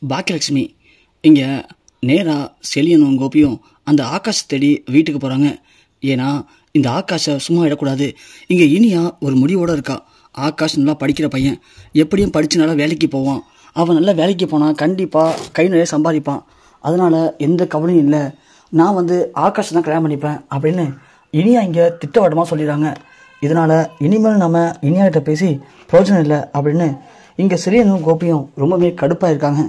பாக்கியலட்சுமி இங்கே நேராக செலியனும் கோபியும் அந்த ஆகாஷ் தேடி வீட்டுக்கு போகிறாங்க. ஏன்னா இந்த ஆகாஷை சும்மா விடக்கூடாது. இங்கே இனியா ஒரு முடிவோடு இருக்கா. ஆகாஷ் நல்லா படிக்கிற பையன், எப்படியும் படித்து நல்லா வேலைக்கு போவான். அவன் நல்லா வேலைக்கு போனால் கண்டிப்பாக கை நிறைய சம்பாதிப்பான். அதனால் எந்த கவலையும் இல்லை. நான் ஆகாஷ் தான் கல்யாணம் பண்ணிப்பேன் அப்படின்னு இனியா இங்கே திட்டவட்டமாக சொல்லிடுறாங்க. இதனால் இனிமேல் நம்ம இனியாகிட்ட பேசி பிரயோஜனம் இல்லை அப்படின்னு இங்கே செலியனும் கோபியும் ரொம்பவே கடுப்பாக இருக்காங்க.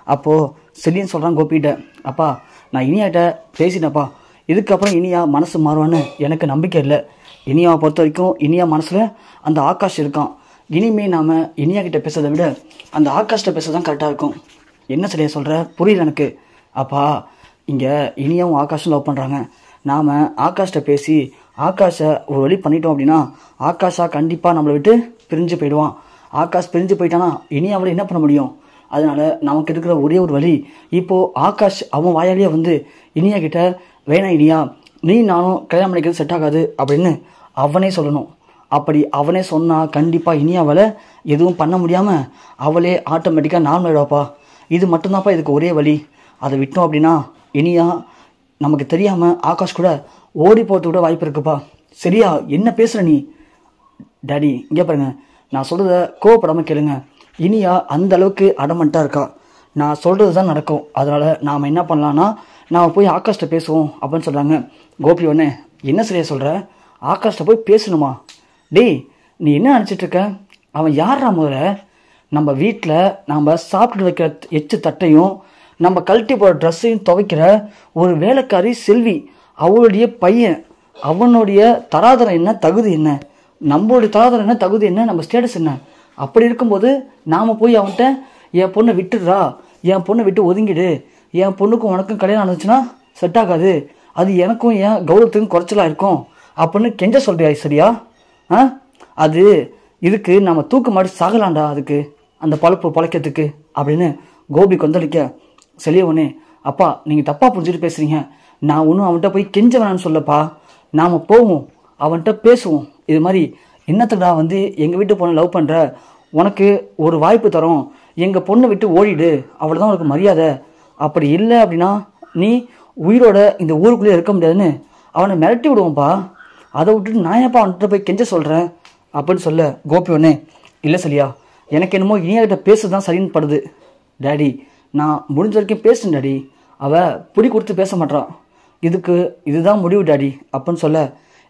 அப்போது செலியன் சொல்கிறான் கோபிகிட்ட, அப்பா நான் இனியாகிட்ட பேசினப்பா, இதுக்கப்புறம் இனியா மனசு மாறுவான்னு எனக்கு நம்பிக்கை இல்லை. இனியாவை பொறுத்த வரைக்கும் இனியா மனசில் அந்த ஆகாஷ் இருக்கான். இனிமேல் நாம் இனியா கிட்ட பேசுறதை விட அந்த ஆகாஷ்கிட்ட பேச தான் கரெக்டாக இருக்கும். என்ன சரியா சொல்கிற? புரியல எனக்கு. அப்பா இங்கே இனியாவும் ஆகாஷும் லவ் பண்ணுறாங்க. நாம் ஆகாஷ்கிட்ட பேசி ஆகாஷை ஒரு வழி பண்ணிட்டோம் அப்படின்னா ஆகாஷா கண்டிப்பாக நம்மளை விட்டு பிரிஞ்சு போயிடுவான். ஆகாஷ் பிரிஞ்சு போயிட்டானா இனியாவில் என்ன பண்ண முடியும்? அதனால் நமக்கு இருக்கிற ஒரே ஒரு வழி, இப்போது ஆகாஷ் அவன் வாயாலேயே இனியா கிட்ட, வேணாம் இனியா, நீ நானும் கல்யாணம் பண்ணிக்கிறது செட் ஆகாது அப்படின்னு அவனே சொல்லணும். அப்படி அவனே சொன்னால் கண்டிப்பாக இனியாவால் எதுவும் பண்ண முடியாமல் அவளே ஆட்டோமேட்டிக்காக நார்மல் ஆயிடுவாப்பா. இது மட்டும்தான்ப்பா இதுக்கு ஒரே வழி. அதை விட்டோம் அப்படின்னா இனியா நமக்கு தெரியாமல் ஆகாஷ் கூட ஓடி போகிறது கூட வாய்ப்பு இருக்குப்பா. சரியா? என்ன பேசுகிற நீ? டாடி இங்கே பாருங்க, நான் சொல்கிறத கோவப்படாமல் கேளுங்க. இனியா அந்த அளவுக்கு அடமெண்ட்டாக இருக்கா. நான் சொல்கிறது தான் நடக்கும். அதனால் நாம் என்ன பண்ணலான்னா நாம் போய் ஆகாஷ்கிட்ட பேசுவோம் அப்படின்னு சொல்கிறாங்க. கோபி ஒன்று, என்ன சரியா சொல்கிற? ஆகாஷ்கிட்ட போய் பேசணுமா? டேய் நீ என்ன நினச்சிட்ருக்க? அவன் யாரா? முதல்ல நம்ம வீட்டில் நாம் சாப்பிட்டு வைக்கிற எச்சு தட்டையும் நம்ம கழட்டி போகிற ட்ரெஸ்ஸையும் துவைக்கிற ஒரு வேலைக்காரி செல்வி, அவளுடைய பையன். அவனுடைய தராதரம் என்ன, தகுதி என்ன? நம்மளுடைய தராதரம் என்ன, தகுதி என்ன, நம்ம ஸ்டேட்டஸ் என்ன? அப்படி இருக்கும்போது நாம் போய் அவன்கிட்ட என் பொண்ணை விட்டுடுறா, என் பொண்ணை விட்டு ஒதுங்கிடு, என் பொண்ணுக்கும் உனக்கும் கல்யாணம் நடந்துச்சுன்னா செட் ஆகாது, அது எனக்கும் என் கௌரவத்துக்கும் குறைச்சலாக இருக்கும் அப்படின்னு கெஞ்ச சொல்கிறியா? சரியா? அது இதுக்கு நம்ம தூக்கு மாடி சாகலாண்டா, அதுக்கு அந்த பழப்பு பழைக்கிறதுக்கு அப்படின்னு கோபி கொந்தளிக்க, செலியவனே, அப்பா நீங்கள் தப்பாக புரிஞ்சுட்டு பேசுகிறீங்க. நான் ஒன்றும் அவன்கிட்ட போய் கெஞ்ச வேணான்னு சொல்லப்பா. நாம் போவோம், அவன்கிட்ட பேசுவோம். இது மாதிரி என்னத்துடா எங்கள் வீட்டு பொண்ணை லவ் பண்ணுற, உனக்கு ஒரு வாய்ப்பு தரோம், எங்கள் பொண்ணை விட்டு ஓடிடு, அவ்வளோதான் உனக்கு மரியாதை. அப்படி இல்லை அப்படின்னா நீ உயிரோட இந்த ஊருக்குள்ளேயே இருக்க முடியாதுன்னு அவனை மிரட்டி விடுவோம்ப்பா. அதை விட்டுட்டு நான் ஏன்ப்பா அவன்கிட்ட போய் கெஞ்ச சொல்கிறேன் அப்படின்னு சொல்ல, கோபி ஒன்று, இல்லை சரியா, எனக்கு என்னமோ இனியாகிட்ட பேசுறது தான் சரின்னு படுது. டேடி நான் முடிஞ்ச வரைக்கும் பேசுறேன் டாடி, அவள் பிடி கொடுத்து பேச மாட்டான், இதுதான் முடிவு டாடி அப்படின்னு சொல்ல,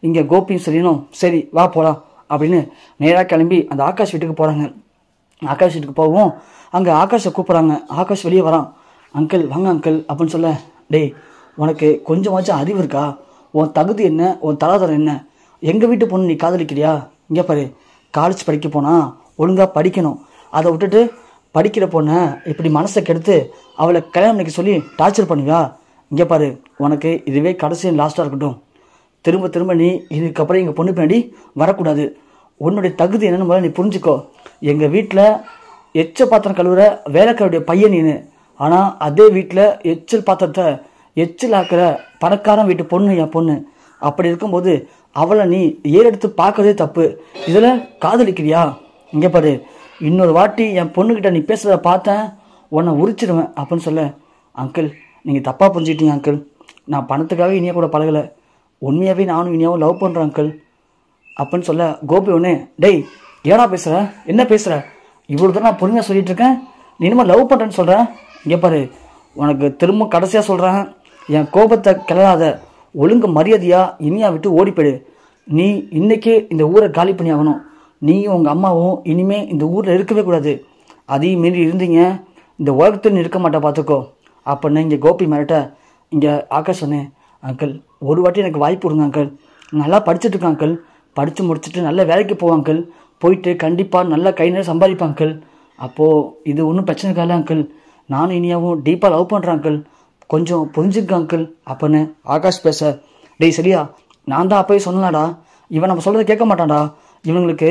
இங்கே கோபியும் சரினும் சரி வா போகலாம் அப்படின்னு நேராக கிளம்பி அந்த ஆகாஷ் வீட்டுக்கு போகிறாங்க. ஆகாஷ் வீட்டுக்கு போகவும் அங்கே ஆகாஷை கூப்பிட்றாங்க. ஆகாஷ் வெளியே வரான். அங்கிள் வாங்க அங்கிள் அப்படின்னு சொல்ல, டேய் உனக்கு கொஞ்சமாச்சும் அறிவு இருக்கா? உன் தகுதி என்ன, உன் தராதரம் என்ன? எங்கள் வீட்டு பொண்ணு நீ காதலிக்கிறியா? இங்கே பாரு, காலேஜ் படிக்க போனால் ஒழுங்காக படிக்கணும். அதை விட்டுட்டு படிக்கிற பொண்ணை இப்படி மனசை கெடுத்து அவளை கல்யாணம் பண்ணிக்க சொல்லி டார்ச்சர் பண்ணுவியா? இங்கே பாரு, உனக்கு இதுவே கடைசியும் லாஸ்ட்டாக இருக்கட்டும். திரும்ப திரும்ப நீ இதுக்கப்புறம் எங்கள் பொண்ணு பின்னாடி வரக்கூடாது. உன்னுடைய தகுதி என்னென்னு முதல்ல நீ புரிஞ்சுக்கோ. எங்கள் வீட்டில் எச்ச பாத்திரம் கழுவுற வேலைக்காருடைய பையன் நீனு, ஆனால் அதே வீட்டில் எச்சல் பாத்திரத்தை எச்சில் ஆக்கிற பணக்காரன் வீட்டு பொண்ணு என் பொண்ணு. அப்படி இருக்கும்போது அவளை நீ ஏறெடுத்து பார்க்கறதே தப்பு. இதில் காதலிக்கிறியா? இங்கே பாரு, இன்னொரு வாட்டி என் பொண்ணுக்கிட்ட நீ பேசுகிறத பார்த்தேன் உன்னை உரிச்சிடுவேன் அப்படின்னு சொல்ல, அங்கிள் நீங்கள் தப்பாக புரிஞ்சுக்கிட்டீங்க அங்கிள். நான் பணத்துக்காக இனியா கூட பழகலை, உண்மையாகவே நானும் இனியாவும் லவ் பண்ணுறேன் அங்கிள் அப்படின்னு சொல்ல, கோபி ஒன்று, டேய் ஏடா பேசுகிற, என்ன பேசுகிற? இவ்வளோ தான் நான் பொறுமையாக சொல்லிகிட்டு இருக்கேன், நீ இனிமேல் லவ் பண்ணுறேன்னு சொல்கிறேன். இங்கே பாரு, உனக்கு திரும்ப கடைசியாக சொல்கிறேன், என் கோபத்தை கிளறாத, ஒழுங்கு மரியாதையாக இனியா விட்டு ஓடி போயிடு. நீ இன்றைக்கே இந்த ஊரை காலி பண்ணி ஆகணும். நீயும் உங்கள் அம்மாவும் இனிமேல் இந்த ஊரில் இருக்கவே கூடாது. அதையும் மீறி இருந்தீங்க இந்த உலகத்தில் இருக்க மாட்டேன் பார்த்துக்கோ அப்படின்னு இங்கே கோபி மிரட்ட, இங்கே ஆகாஷ் சொன்னேன், அங்கிள் ஒரு வாட்டி எனக்கு வாய்ப்பு கொடுங்க அங்கிள், நல்லா படிச்சுட்ருக்கேன் அங்கிள், படித்து முடிச்சுட்டு நல்ல வேலைக்கு போவான் அங்கிள், போயிட்டு கண்டிப்பாக நல்லா கை நிறைய சம்பாதிப்பான் அங்கிள். அப்போது இது ஒன்றும் பிரச்சனை இருக்காது அங்கிள், நானும் இனியாவும் டீப்பாக லவ் பண்ணுறேன் அங்கிள், கொஞ்சம் புரிஞ்சுக்க அங்கிள் அப்படின்னு ஆகாஷ் பேச, டேய் சரியா, நான் தான் அப்போயே சொன்னலாடா, இவன் நம்ம சொல்கிறத கேட்க மாட்டான்டா. இவங்களுக்கு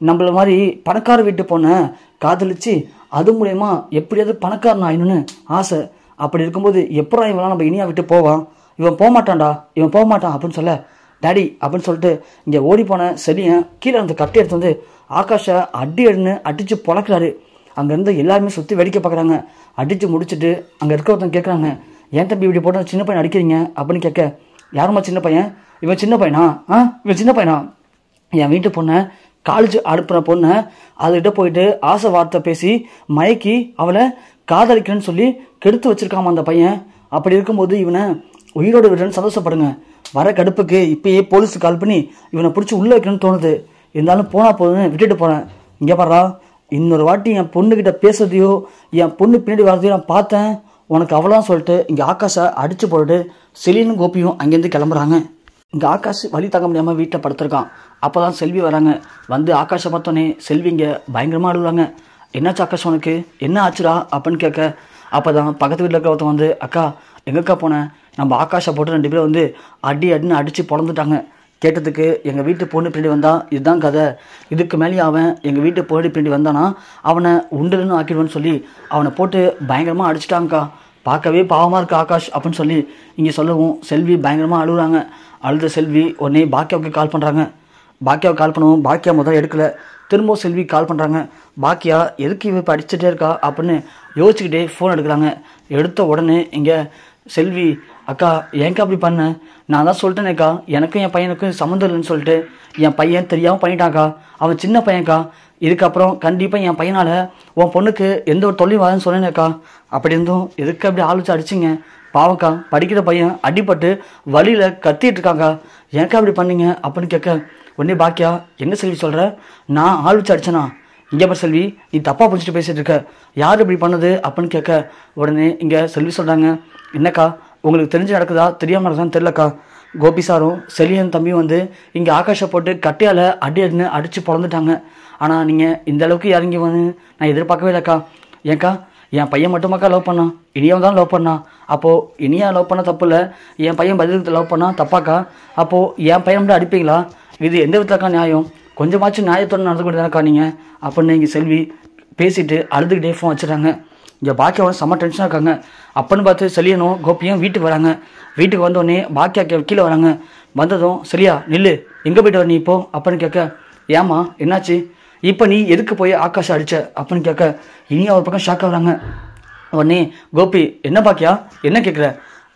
நம்மள மாதிரி பணக்கார வீட்டு பொண்ணை காதலிச்சு அது மூலயமா எப்படியாவது பணக்காரன் ஆயினுன்னு ஆசை. அப்படி இருக்கும்போது எப்படா இவெல்லாம் நம்ம இனியா விட்டு போவான்? இவன் போக மாட்டான்டா, இவன் போக மாட்டான் அப்படின்னு சொல்ல, டாடி அப்படின்னு சொல்லிட்டு இங்கே ஓடி போன செலியன் கீழே அந்த கட்டை எடுத்து ஆகாஷை அடி அடிச்சு பொழக்கிறாரு. அங்கேருந்து எல்லாருமே சுற்றி வேடிக்கை பார்க்குறாங்க. அடித்து முடிச்சுட்டு அங்கே இருக்க ஒருத்தன் கேட்குறாங்க, ஏன் தம்பி இப்படி போட்டு சின்ன பையன் அடிக்கிறீங்க அப்படின்னு கேட்க, யாருமா சின்ன பையன்? இவன் சின்ன பையனா? இவன் சின்ன பையனா? என் வீட்டு பொண்ணை காலேஜ் அனுப்புகிற பொண்ணை அதுகிட்ட போயிட்டு ஆசை வார்த்தை பேசி மயக்கி அவளை காதலிக்கிறேன்னு சொல்லி கெடுத்து வச்சிருக்காமா அந்த பையன். அப்படி இருக்கும்போது இவனை உயிரோடு விடுறேன்னு சந்தோஷப்படுங்க. வர கடுப்புக்கு இப்பயே போலீஸுக்கு கால் பண்ணி இவனை பிடிச்சி உள்ளே வைக்கணும்னு தோணுது. இருந்தாலும் போனால் போதுன்னு விட்டுட்டு போகிறேன். இங்கே பாரா, இன்னொரு வாட்டி என் பொண்ணுக்கிட்ட பேசுறதையோ என் பொண்ணு பின்னாடி வரதையோ நான் பார்த்தேன், உனக்கு அவ்வளோதான் சொல்லிட்டு இங்கே ஆகாஷை அடித்து போட்டுட்டு செலியனும் கோபியும் அங்கேருந்து கிளம்புறாங்க. இங்கே ஆகாஷ் வழி தாங்க முடியாமல் வீட்டில் படுத்திருக்கான். அப்போ தான் செல்வி வராங்க. வந்து ஆகாஷை பார்த்தோன்னே செல்வி இங்கே பயங்கரமாக அழுகுறாங்க. என்னாச்சு ஆகாஷ், உனக்கு என்ன ஆச்சுடா அப்படின்னு கேட்க, அப்போ தான் பக்கத்து வீட்டில் இருக்க ஒருத்தன் வந்து, அக்கா எங்கக்கா போனேன், நம்ம ஆகாஷை போட்டு 2 பேரும் வந்து அடின்னு அடித்து பொழந்துட்டாங்க. கேட்டதுக்கு எங்கள் வீட்டு பொண்ணு பின்னாடி வந்தான், இதுதான் கதை, இதுக்கு மேலே அவன் எங்கள் வீட்டு பொண்ணு பின்னாடி வந்தானா அவனை உண்டுன்னு ஆக்கிடுவேன்னு சொல்லி அவனை போட்டு பயங்கரமாக அடிச்சிட்டாங்கக்கா. பார்க்கவே பாவமாக இருக்கு ஆகாஷ் அப்படின்னு சொல்லி இங்கே சொல்லவும் செல்வி பயங்கரமாக அழுகுறாங்க. அழுத செல்வி உடனே பாக்கியாவுக்கு கால் பண்ணுறாங்க. பாக்கியாவுக்கு கால் பண்ணவும் பாக்கியா முதல்ல எடுக்கலை. திரும்பவும் செல்வி கால் பண்ணுறாங்க. பாக்கியா எதுக்கு இவ இப்போ அடிச்சுட்டே இருக்கா அப்படின்னு யோசிச்சுக்கிட்டே ஃபோன் எடுக்கிறாங்க. எடுத்த உடனே இங்கே செல்வி, அக்கா ஏன்க்கா அப்படி பண்ண, நான் தான் சொல்லிட்டேனேக்கா எனக்கும் என் பையனுக்கும் சம்மந்தம் இல்லைன்னு சொல்லிட்டு, என் பையன் தெரியாமல் பண்ணிட்டாக்கா, அவன் சின்ன பையன்க்கா, இதுக்கப்புறம் கண்டிப்பாக என் பையனால் உன் பொண்ணுக்கு எந்த ஒரு தொல்லையும் வராதுன்னு சொன்னேனேக்கா. அப்படி இருந்தும் எதுக்கு அப்படி ஆலோசிச்சு அடிச்சிங்க, பாவக்கா படிக்கிற பையன் அடிபட்டு வழியில் கத்திட்டு இருக்காங்க, ஏன்க்கா அப்படி பண்ணீங்க அப்படின்னு கேட்க, உடனே பாக்கியா என்ன செல்வி சொல்கிற, நான் ஆள் வச்சு அடிச்சேனா, இங்கே பாரு செல்வி நீ தப்பாக பிடிச்சிட்டு பேசிகிட்டு இருக்க, யார் இப்படி பண்ணது அப்படின்னு கேட்க, உடனே இங்கே செல்வி சொல்கிறாங்க, என்னக்கா உங்களுக்கு தெரிஞ்சு நடக்குதா தெரியாமல் நடக்குதான்னு தெரிலக்கா, கோபி சாரும் செலியன் தம்பியும் வந்து இங்கே ஆகாஷை போட்டு கட்டையால் அடின்னு அடித்து பொழந்துட்டாங்க. ஆனால் நீங்கள் இந்த அளவுக்கு இறங்கி வந்து நான் எதிர்பார்க்கவே இல்லைக்கா. ஏன்க்கா என் பையன் மட்டுமாக்கா லவ் பண்ணான், இனியாவும் தான் லவ் பண்ணான், அப்போது இனியா லவ் பண்ண தப்பு இல்லை, என் பையன் பதிலுக்கு லவ் பண்ணால் தப்பாக்கா, அப்போது என் பையன் மட்டும் அடிப்பீங்களா, இது எந்த விதத்துலக்கா நியாயம், கொஞ்சமாச்சும் நியாயத்தோடு நடந்து கொண்டு தானக்கா நீங்கள் அப்படின்னு இங்கே செல்வி பேசிட்டு அழுதுகிட்டே ஃபோன் வச்சுட்டாங்க. இங்கே பாக்கியாவோட செம்ம டென்ஷனாக இருக்காங்க. அப்பன்னு பார்த்து செலியனும் கோபியும் வீட்டுக்கு வராங்க. வீட்டுக்கு வந்தோடனே பாக்கியா கீழே வராங்க. வந்ததும் சரியா நில்லு, எங்கே போய்ட்டு வர நீ இப்போ அப்படின்னு கேட்க, ஏமா என்னாச்சு, இப்போ நீ எதுக்கு போய் ஆகாஷை அடிச்ச அப்படின்னு கேட்க, இனியா ஒரு பக்கம் ஷாக் ஆகுறாங்க. உடனே கோபி, என்ன பாக்கியா என்ன கேட்குற,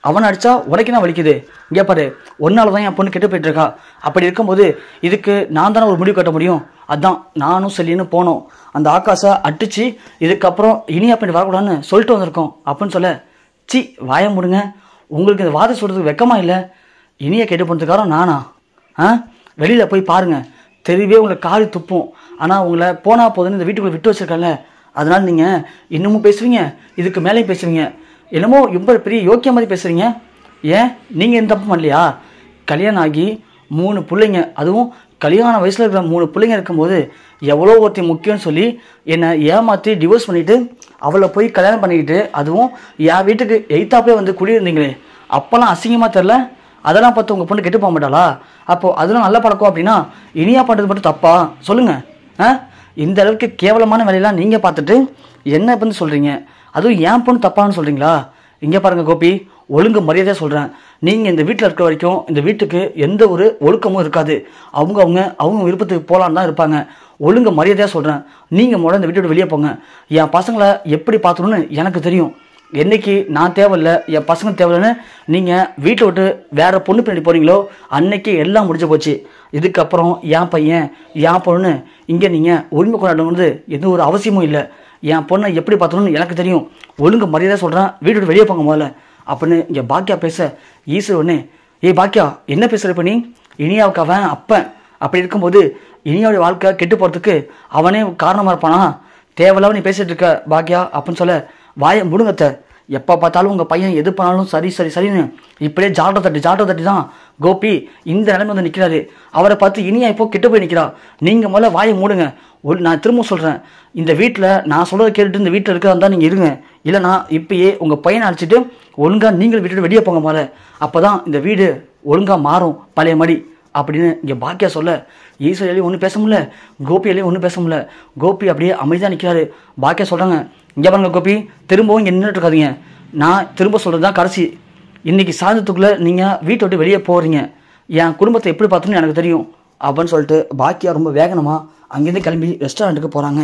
அவனை அடித்தா உடைக்கினா வலிக்குது, இங்கே பாரு ஒன்னால தான் என் பொண்ணு கெட்டு போயிட்டுருக்கா, அப்படி இருக்கும்போது இதுக்கு நான் தானே ஒரு முடிவு கட்ட முடியும், அதான் நானும் செல்லின்னு போனோம், அந்த ஆகாஷை அடித்து இதுக்கப்புறம் இனியா அப்படி வரக்கூடாதுன்னு சொல்லிட்டு வந்திருக்கோம் அப்படின்னு சொல்ல, சி வாய முடுங்க, உங்களுக்கு இந்த வாதம் சொல்கிறதுக்கு வெக்கமாக இல்லை, இனியா கெட்டு போனதுக்காரம் நானா, வெளியில் போய் பாருங்கள் தெரியவே உங்களை காரி துப்பும், ஆனால் உங்களை போனால் போதுன்னு இந்த வீட்டுக்குள்ளே விட்டு வச்சுருக்கல, அதனால் நீங்கள் இன்னமும் பேசுவீங்க, இதுக்கு மேலேயும் பேசுவீங்க, என்னமோ ரொம்ப பெரிய யோக்கிய மாதிரி பேசுகிறீங்க, ஏன் நீங்கள் எந்த தப்பு பண்ணலையா, கல்யாணம் ஆகி 3 பிள்ளைங்க, அதுவும் கல்யாண வயசில் இருக்கிற 3 பிள்ளைங்க இருக்கும்போது எவ்வளோ ஒருத்தி முக்கியம்னு சொல்லி என்னை ஏமாற்றி டிவோர்ஸ் பண்ணிவிட்டு அவளை போய் கல்யாணம் பண்ணிக்கிட்டு அதுவும் என் வீட்டுக்கு எய்த்தாப்பே வந்து குடியிருந்தீங்களே, அப்போல்லாம் அசிங்கமாக தெரில, அதெல்லாம் பார்த்து உங்கள் பொண்ணு கெட்டு போக மாட்டாளா, அப்போது அதெல்லாம் நல்ல பழக்கம் அப்படின்னா இனியா பண்ணுறது மட்டும் தப்பா சொல்லுங்கள், இந்த அளவுக்கு கேவலமான வேலையெல்லாம் நீங்கள் பார்த்துட்டு என்ன வந்து சொல்கிறீங்க, அதுவும் என் பொண்ணு தப்பான்னு சொல்கிறீங்களா, இங்கே பாருங்கள் கோபி ஒழுங்கு மரியாதையாக சொல்கிறேன், நீங்கள் இந்த வீட்டில் இருக்கிற வரைக்கும் இந்த வீட்டுக்கு எந்த ஒரு ஒழுக்கமும் இருக்காது, அவங்க விருப்பத்துக்கு போகலான்னு தான் இருப்பாங்க, ஒழுங்கு மரியாதையாக சொல்கிறேன், நீங்கள் முதல்ல இந்த வீட்டோட வெளியே போங்க, என் பசங்களை எப்படி பார்த்துக்கணும்னு எனக்கு தெரியும், என்னைக்கு நான் தேவையில்லை என் பசங்க தேவையில்லைன்னு நீங்கள் வீட்டை விட்டு வேறு பொண்ணு பின்னாடி போகிறீங்களோ அன்னைக்கு எல்லாம் முடிஞ்சு போச்சு, இதுக்கப்புறம் என் பையன் என் பொண்ணு இங்கே நீங்கள் உரிமை கொண்டாடணுங்கிறது எந்த ஒரு அவசியமும் இல்லை, என் பொண்ணை எப்படி பார்த்துக்கணும்னு எனக்கு தெரியும், ஒழுங்கு மரியாதை சொல்கிறேன், வீட்டை விட்டு வெளியே போங்க முதல்ல அப்படின்னு இங்கே பாக்கியா பேச, ஈஸ்வர் உடனே பாக்கியா என்ன பேசுகிற இப்போ நீ, இனியாவுக்கு அவன் அப்பன், அப்படி இருக்கும்போது இனியாவுடைய வாழ்க்கை கெட்டு போகிறதுக்கு அவனே காரணமாக இருப்பானா, தேவையில்லாம நீ பேசிகிட்டு இருக்க பாக்கியா அப்படின்னு சொல்ல, வாயை முடுங்கத்த, எப்போ பார்த்தாலும் உங்கள் பையன் எது பண்ணாலும் சரின்னு இப்படியே ஜாட்டை தட்டி தான் கோபி இந்த நிலைமை வந்து நிற்கிறாரு, அவரை பார்த்து இனியா இப்போ கிட்ட போய் நிற்கிறா, நீங்கள் முதல்ல வாயை மூடுங்க, நான் திரும்ப சொல்கிறேன், இந்த வீட்டில் நான் சொல்கிறத கேட்டுட்டு இந்த வீட்டில் இருக்கிறதா இருந்தால் நீங்கள் இருங்க, இல்லைனா இப்பயே உங்கள் பையனை அழைச்சிட்டு ஒழுங்காக நீங்கள் வீட்டு வெளியே போங்க முதல்ல, அப்போ தான் இந்த வீடு ஒழுங்காக மாறும் பழைய மாதிரி அப்படின்னு இங்கே பாக்கியா சொல்ல, ஈஸ்வரியாலையும் ஒன்றும் பேச முடியல, கோபியாலையும் ஒன்றும் பேச முடியல, கோபி அப்படியே அமைதியாக நிற்கிறாரு. பாக்கியா சொல்கிறாங்க, இங்கே பாருங்க கோபி திரும்பவும் இங்கே நின்றுட்டு இருக்காதீங்க, நான் திரும்ப சொல்கிறது தான் கடைசி, இன்றைக்கி சாயந்தரத்துக்குள்ளே நீங்கள் வீட்டை விட்டு வெளியே போகிறீங்க, என் குடும்பத்தை எப்படி பார்த்தோன்னு எனக்கு தெரியும் அப்படின்னு சொல்லிட்டு பாக்கியா ரொம்ப வேகனமாக அங்கேருந்து கிளம்பி ரெஸ்டாரண்ட்டுக்கு போகிறாங்க.